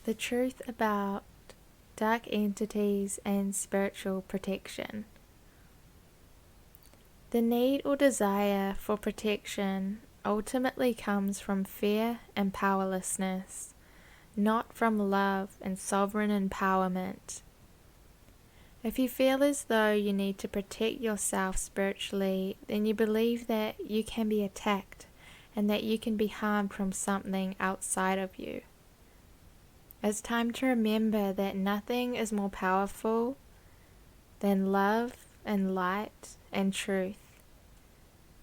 The truth about dark entities and spiritual protection. The need or desire for protection ultimately comes from fear and powerlessness, not from love and sovereign empowerment. If you feel as though you need to protect yourself spiritually, then you believe that you can be attacked and that you can be harmed from something outside of you. It's time to remember that nothing is more powerful than love and light and truth.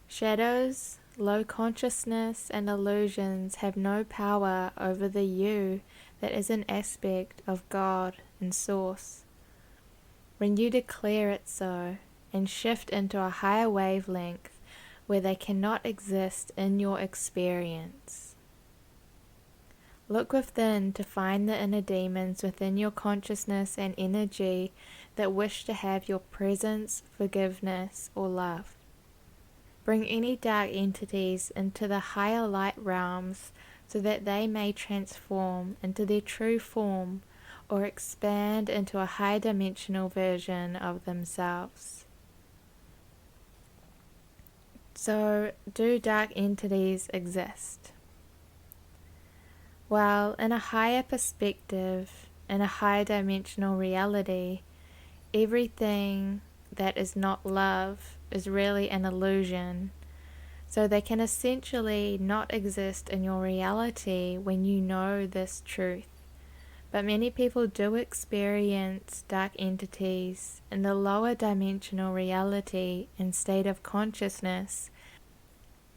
Shadows, low consciousness, and illusions have no power over the you that is an aspect of God and Source. When you declare it so and shift into a higher wavelength where they cannot exist in your experience. Look within to find the inner demons within your consciousness and energy that wish to have your presence, forgiveness, or love. Bring any dark entities into the higher light realms so that they may transform into their true form or expand into a high dimensional version of themselves. So, do dark entities exist? Well, in a higher perspective, in a higher dimensional reality, everything that is not love is really an illusion. So they can essentially not exist in your reality when you know this truth. But many people do experience dark entities in the lower dimensional reality and state of consciousness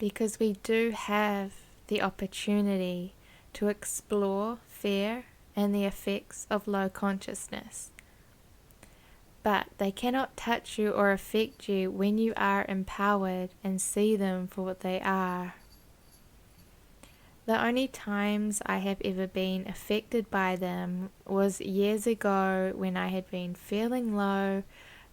because we do have the opportunity to explore fear and the effects of low consciousness. But they cannot touch you or affect you when you are empowered and see them for what they are. The only times I have ever been affected by them was years ago when I had been feeling low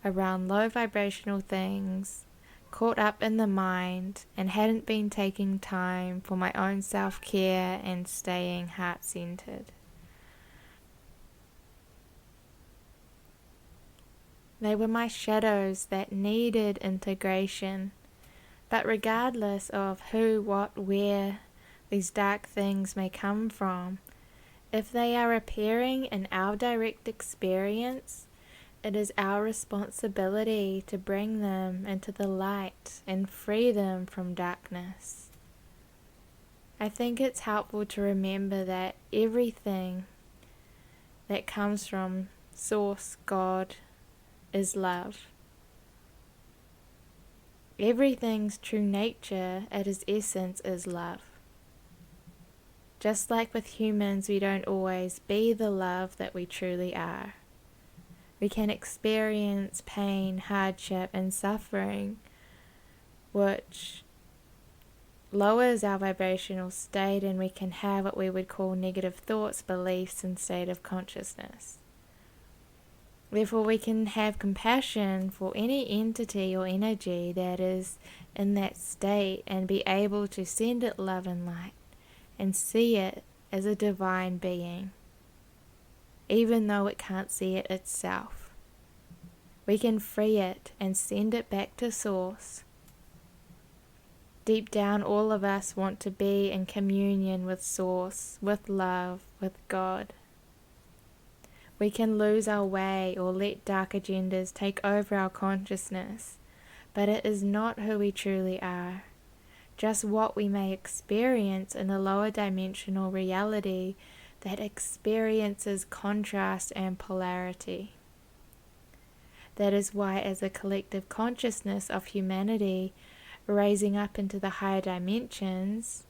around low vibrational things, caught up in the mind, and hadn't been taking time for my own self-care and staying heart-centered. They were my shadows that needed integration, but regardless of who, what, where these dark things may come from, if they are appearing in our direct experience, it is our responsibility to bring them into the light and free them from darkness. I think it's helpful to remember that everything that comes from Source, God, is love. Everything's true nature at its essence is love. Just like with humans, we don't always be the love that we truly are. We can experience pain, hardship, and suffering, which lowers our vibrational state, and we can have what we would call negative thoughts, beliefs, and state of consciousness. Therefore, we can have compassion for any entity or energy that is in that state and be able to send it love and light and see it as a divine being, even though it can't see it itself. We can free it and send it back to Source. Deep down, all of us want to be in communion with Source, with love, with God. We can lose our way or let dark agendas take over our consciousness, but it is not who we truly are, just what we may experience in a lower dimensional reality that experiences contrast and polarity. That is why, as a collective consciousness of humanity raising up into the higher dimensions,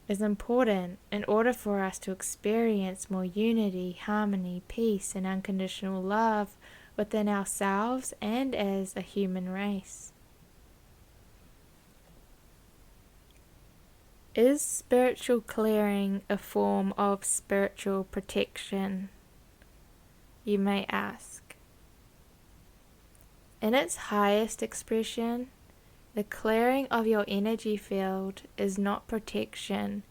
is important in order for us to experience more unity, harmony, peace, and unconditional love within ourselves and as a human race. Is spiritual clearing a form of spiritual protection? You may ask. In its highest expression, the clearing of your energy field is not protection,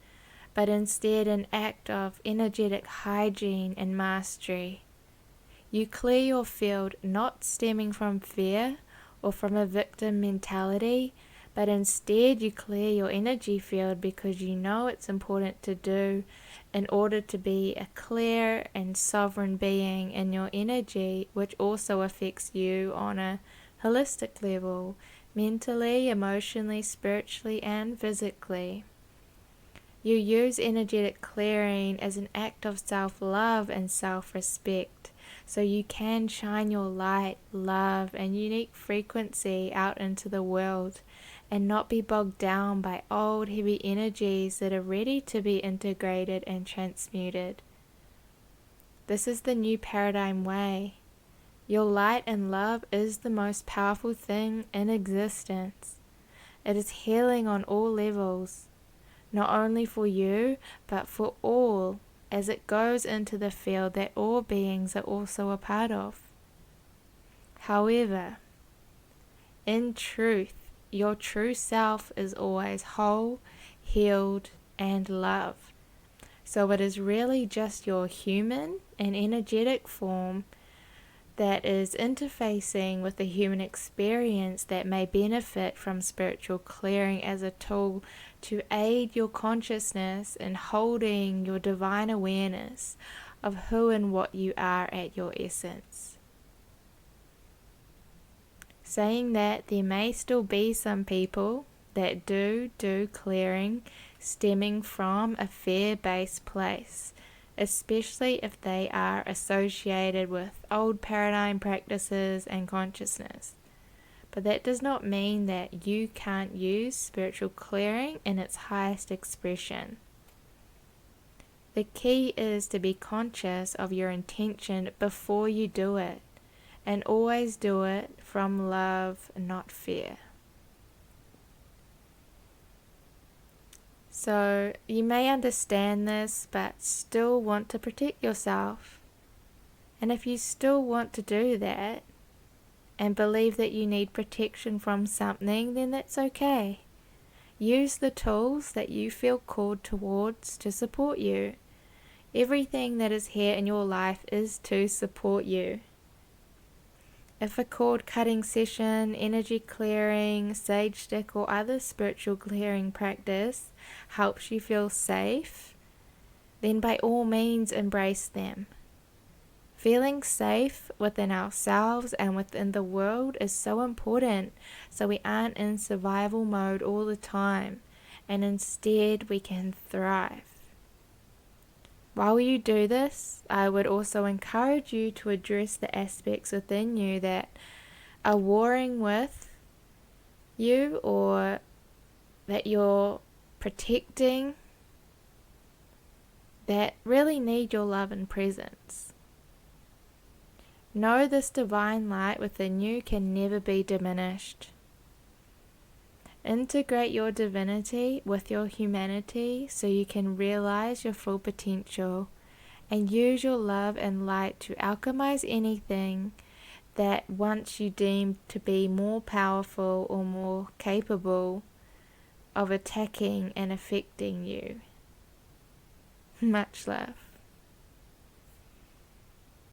but instead an act of energetic hygiene and mastery. You clear your field not stemming from fear or from a victim mentality, but instead you clear your energy field because you know it's important to do in order to be a clear and sovereign being in your energy, which also affects you on a holistic level, mentally, emotionally, spiritually, and physically. You use energetic clearing as an act of self-love and self-respect, so you can shine your light, love, and unique frequency out into the world and not be bogged down by old heavy energies that are ready to be integrated and transmuted. This is the new paradigm way. Your light and love is the most powerful thing in existence. It is healing on all levels, not only for you, but for all, as it goes into the field that all beings are also a part of. However, in truth, your true self is always whole, healed, and love. So it is really just your human and energetic form that is interfacing with the human experience that may benefit from spiritual clearing as a tool to aid your consciousness in holding your divine awareness of who and what you are at your essence. Saying that, there may still be some people that do clearing stemming from a fear-based place, especially if they are associated with old paradigm practices and consciousness. But that does not mean that you can't use spiritual clearing in its highest expression. The key is to be conscious of your intention before you do it, and always do it from love, not fear. So you may understand this, but still want to protect yourself. And if you still want to do that, and believe that you need protection from something, then that's okay. Use the tools that you feel called towards to support you. Everything that is here in your life is to support you. If a cord cutting session, energy clearing, sage stick, or other spiritual clearing practice helps you feel safe, then by all means embrace them. Feeling safe within ourselves and within the world is so important, so we aren't in survival mode all the time, and instead we can thrive. While you do this, I would also encourage you to address the aspects within you that are warring with you or that you're protecting, that really need your love and presence. Know this divine light within you can never be diminished. Integrate your divinity with your humanity so you can realize your full potential, and use your love and light to alchemize anything that once you deemed to be more powerful or more capable of attacking and affecting you. Much love.